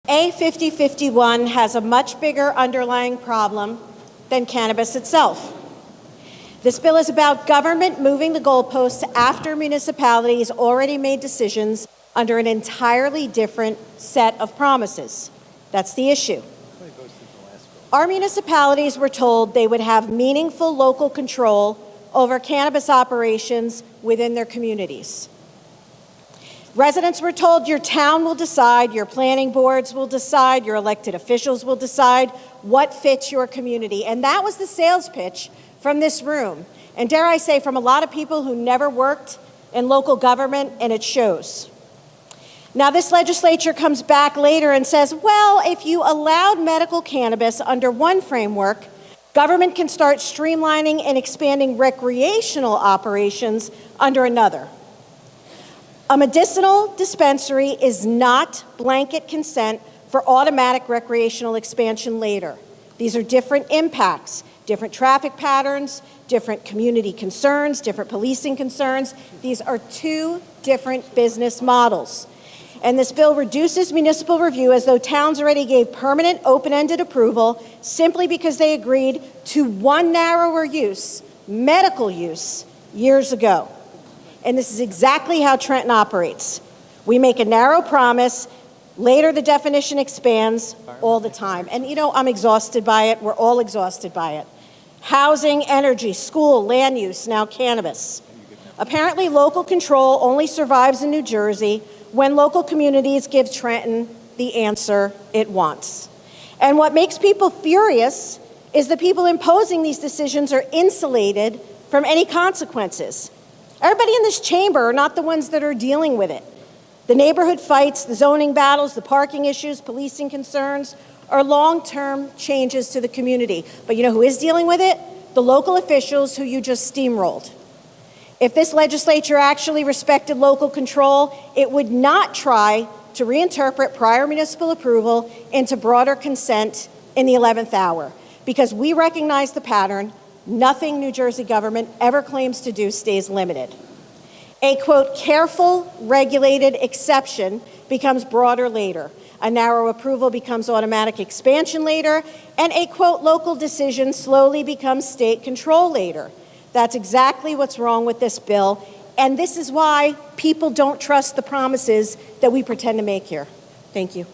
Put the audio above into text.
A5051 has a much bigger underlying problem than cannabis itself. This bill is about government moving the goalposts after municipalities already made decisions under an entirely different set of promises. That's the issue. Our municipalities were told they would have meaningful local control over cannabis operations within their communities. Residents were told your town will decide, your planning boards will decide, your elected officials will decide what fits your community. And that was the sales pitch from this room. And dare I say, from a lot of people who never worked in local government, and it shows. Now, this legislature comes back later and says, well, if you allowed medical cannabis under one framework, government can start streamlining and expanding recreational operations under another. A medicinal dispensary is not blanket consent for automatic recreational expansion later. These are different impacts, different traffic patterns, different community concerns, different policing concerns. These are two different business models. And this bill reduces municipal review as though towns already gave permanent open-ended approval simply because they agreed to one narrower use, medical use, years ago. And this is exactly how Trenton operates. We make a narrow promise, later the definition expands all the time. And you know, I'm exhausted by it, we're all exhausted by it. Housing, energy, school, land use, now cannabis. Apparently local control only survives in New Jersey when local communities give Trenton the answer it wants. And what makes people furious is the people imposing these decisions are insulated from any consequences. Everybody in this chamber are not the ones that are dealing with it. The neighborhood fights, the zoning battles, the parking issues, policing concerns are long-term changes to the community. But you know who is dealing with it? The local officials who you just steamrolled. If this legislature actually respected local control, it would not try to reinterpret prior municipal approval into broader consent in the 11th hour, because we recognize the pattern. Nothing New Jersey government ever claims to do stays limited. A, quote, careful, regulated exception becomes broader later. A narrow approval becomes automatic expansion later, and a, quote, local decision slowly becomes state control later. That's exactly what's wrong with this bill, and this is why people don't trust the promises that we pretend to make here. Thank you.